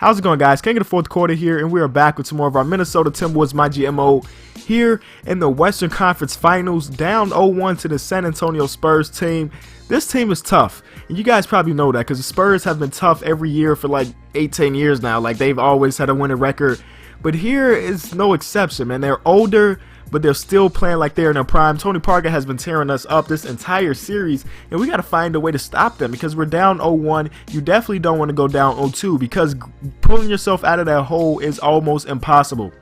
How's it going, guys? King of the fourth quarter here, and we are back with some more of our Minnesota Timberwolves MyGM here in the Western Conference Finals, down 0-1 to the San Antonio Spurs team. This team is tough, and you guys probably know that because the Spurs have been tough every year for like 18 years now. Like, they've always had a winning record, but here is no exception, man. They're older, but they're still playing like they're in their prime. Tony Parker has been tearing us up this entire series, and we got to find a way to stop them because we're down 0-1. You definitely don't want to go down 0-2 because pulling yourself out of that hole is almost impossible.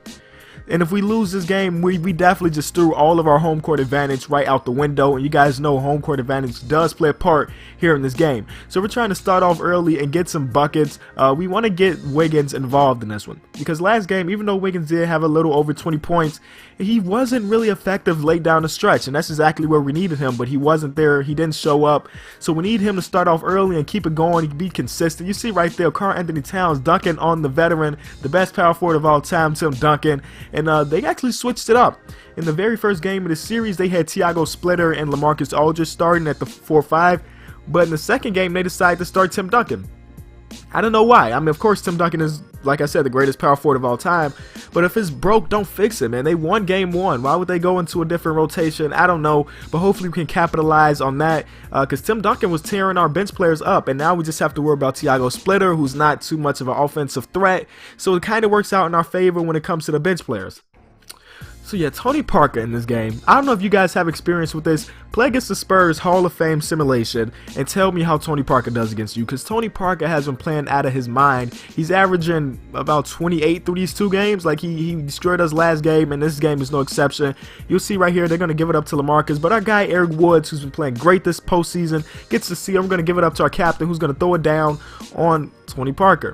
And if we lose this game, we definitely just threw all of our home court advantage right out the window. And you guys know home court advantage does play a part here in this game. So we're trying to start off early and get some buckets. We want to get Wiggins involved in this one. Because last game, even though Wiggins did have a little over 20 points, he wasn't really effective late down the stretch. And that's exactly where we needed him. But he wasn't there. He didn't show up. So we need him to start off early and keep it going. Be consistent. You see right there, Karl-Anthony Towns dunking on the veteran, the best power forward of all time, Tim Duncan. And they actually switched it up. In the very first game of the series, they had Tiago Splitter and LaMarcus Aldridge starting at the 4-5. But in the second game, they decided to start Tim Duncan. I don't know why. I mean, of course, Tim Duncan is, like I said, the greatest power forward of all time. But if it's broke, don't fix it, man. They won game one. Why would they go into a different rotation? I don't know. But hopefully we can capitalize on that because Tim Duncan was tearing our bench players up. And now we just have to worry about Tiago Splitter, who's not too much of an offensive threat. So it kind of works out in our favor when it comes to the bench players. So yeah, Tony Parker in this game. I don't know if you guys have experience with this. Play against the Spurs Hall of Fame simulation and tell me how Tony Parker does against you. Because Tony Parker has been playing out of his mind. He's averaging about 28 through these two games. Like he destroyed us last game, and this game is no exception. You'll see right here, they're going to give it up to LaMarcus. But our guy Eric Woods, who's been playing great this postseason, gets to see him. We're going to give it up to our captain, who's going to throw it down on Tony Parker.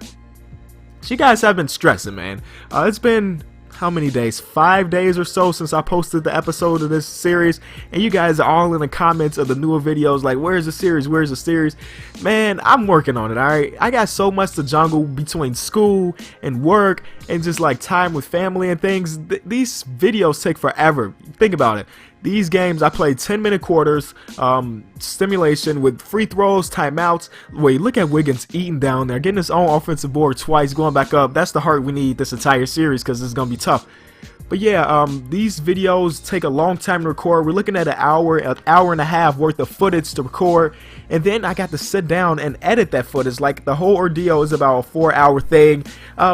So you guys have been stressing, man. It's been how many days? 5 days or so since I posted the episode of this series, and you guys are all in the comments of the newer videos like, where's the series, where's the series? Man, I'm working on it. All right, I got so much to juggle between school and work and just like time with family and things. These videos take forever. Think about it. These games, I played 10-minute quarters, stimulation with free throws, timeouts. Wait, look at Wiggins eating down there, getting his own offensive board twice, going back up. That's the heart we need this entire series because it's going to be tough. But yeah, these videos take a long time to record. We're looking at an hour and a half worth of footage to record. And then I got to sit down and edit that footage. Like, the whole ordeal is about a 4-hour thing,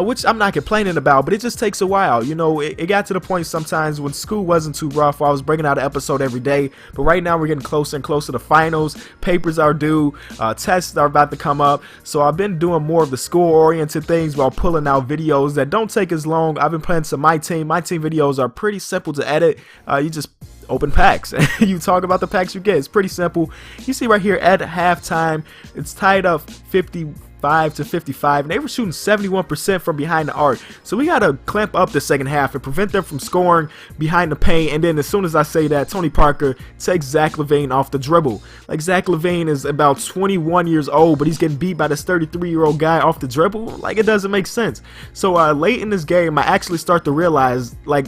which I'm not complaining about, but it just takes a while. You know, it got to the point sometimes when school wasn't too rough, I was bringing out an episode every day. But right now we're getting closer and closer to finals. Papers are due. Tests are about to come up. So I've been doing more of the school-oriented things while pulling out videos that don't take as long. I've been playing some My Team videos are pretty simple to edit. You just open packs and you talk about the packs you get. It's pretty simple. You see right here at halftime, it's tied up 55 to 55, and they were shooting 71% from behind the arc. So we gotta clamp up the second half and prevent them from scoring behind the paint. And then as soon as I say that, Tony Parker takes Zach LaVine off the dribble. Like, Zach LaVine is about 21 years old, but he's getting beat by this 33-year-old guy off the dribble. Like, it doesn't make sense. So late in this game, I actually start to realize, like,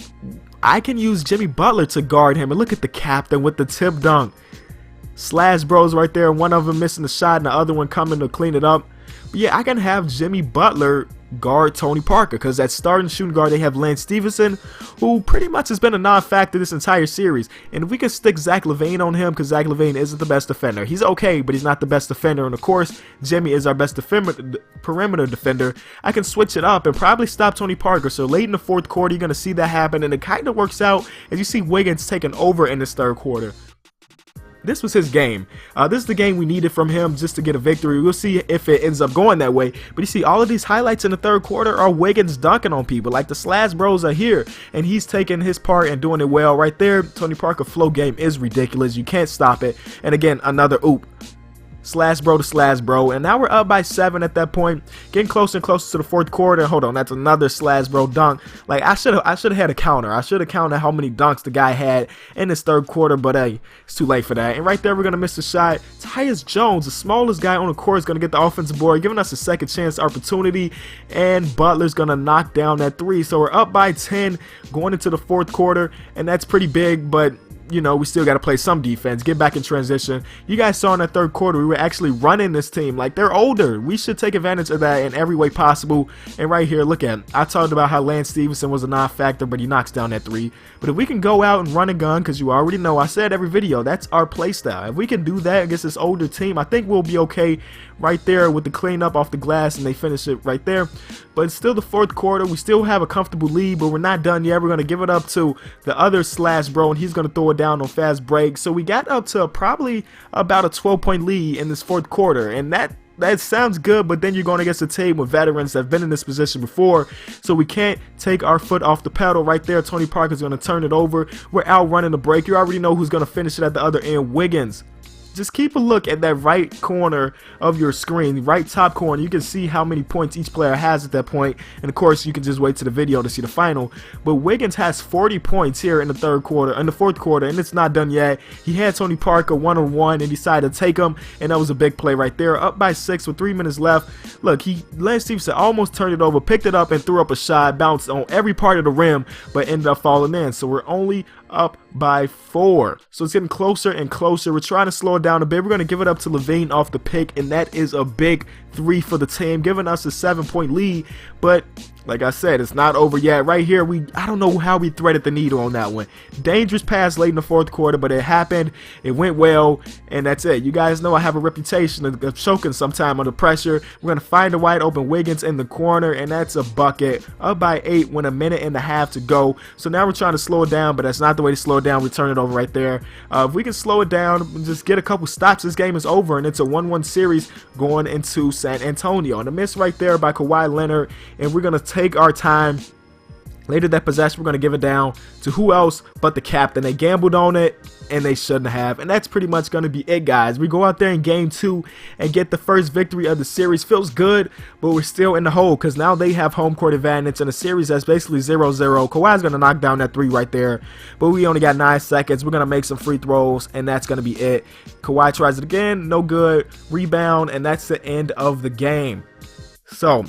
I can use Jimmy Butler to guard him. And look at the captain with the tip dunk. Slash bros right there. One of them missing the shot and the other one coming to clean it up. But yeah, I can have Jimmy Butler guard Tony Parker because at starting shooting guard they have Lance Stevenson, who pretty much has been a non-factor this entire series. And if we can stick Zach LaVine on him, because Zach LaVine isn't the best defender. He's okay, but he's not the best defender. And of course, Jimmy is our best perimeter defender. I can switch it up and probably stop Tony Parker. So late in the fourth quarter, you're going to see that happen. And it kind of works out as you see Wiggins taking over in this third quarter. This was his game. This is the game we needed from him just to get a victory. We'll see if it ends up going that way. But you see, all of these highlights in the third quarter are Wiggins dunking on people. Like, the Slash bros are here, and he's taking his part and doing it well. Right there, Tony Parker flow game is ridiculous. You can't stop it. And again, another oop. Slash bro to slash bro, and now we're up by 7 at that point, getting closer and closer to the fourth quarter. Hold on, that's another slash bro dunk. Like, I should have had a counter. I should have counted how many dunks the guy had in this third quarter, but hey, it's too late for that. And right there, we're gonna miss the shot. Tyus Jones, the smallest guy on the court, is gonna get the offensive board, giving us a second chance opportunity, and Butler's gonna knock down that 3. So we're up by 10 going into the fourth quarter, and that's pretty big, but you know, we still got to play some defense, get back in transition. You guys saw in that third quarter, we were actually running this team. Like, they're older. We should take advantage of that in every way possible. And right here, look at it. I talked about how Lance Stevenson was a non-factor, but he knocks down that three. But if we can go out and run a gun, because you already know, I said every video, that's our play style. If we can do that against this older team, I think we'll be okay right there with the cleanup off the glass, and they finish it right there. But it's still the fourth quarter. We still have a comfortable lead, but we're not done yet. We're going to give it up to the other slash bro, and he's going to throw it down on fast break. So we got up to probably about a 12-point lead in this fourth quarter, and that sounds good, but then you're going against a team with veterans that have been in this position before, so we can't take our foot off the pedal right there. Tony Parker's going to turn it over. We're out running the break. You already know who's going to finish it at the other end, Wiggins. Just keep a look at that right corner of your screen, right top corner. You can see how many points each player has at that point. And of course, you can just wait to the video to see the final. But Wiggins has 40 points here in the fourth quarter, and it's not done yet. He had Tony Parker one-on-one and decided to take him, and that was a big play right there. Up by 6 with 3 minutes left. Look, Lance Stevenson almost turned it over, picked it up, and threw up a shot, bounced on every part of the rim, but ended up falling in. So we're only up by 4. So it's getting closer and closer. We're trying to slow it down a bit. We're going to give it up to Levine off the pick, and that is a big 3 for the team, giving us a 7-point lead. But like I said, it's not over yet. Right here, I don't know how we threaded the needle on that one. Dangerous pass late in the fourth quarter, but it happened. It went well, and that's it. You guys know I have a reputation of choking sometime under pressure. We're going to find a wide open Wiggins in the corner, and that's a bucket. Up by 8 with a minute and a half to go. So now we're trying to slow it down, but that's not the way to slow it down. We turn it over right there. If we can slow it down and just get a couple stops, this game is over, and it's a 1-1 series going into San Antonio. And a miss right there by Kawhi Leonard, and we're going to take our time. Later that possession, we're going to give it down to who else but the captain. They gambled on it, and they shouldn't have. And that's pretty much going to be it, guys. We go out there in game 2 and get the first victory of the series. Feels good, but we're still in the hole because now they have home court advantage in a series that's basically 0-0. Kawhi's going to knock down that 3 right there, but we only got 9 seconds. We're going to make some free throws, and that's going to be it. Kawhi tries it again. No good. Rebound, and that's the end of the game. So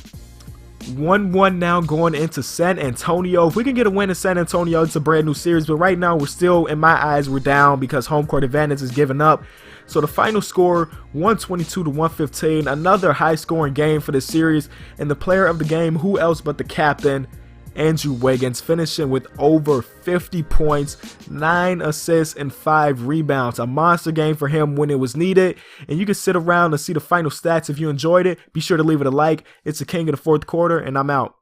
1-1 now going into San Antonio. If we can get a win in San Antonio, it's a brand new series, but right now we're still, in my eyes, we're down because home court advantage is given up. So the final score, 122-115, another high scoring game for this series, and the player of the game, who else but the captain, Andrew Wiggins, finishing with over 50 points, 9 assists, and 5 rebounds. A monster game for him when it was needed. And you can sit around and see the final stats if you enjoyed it. Be sure to leave it a like. It's the king of the fourth quarter, and I'm out.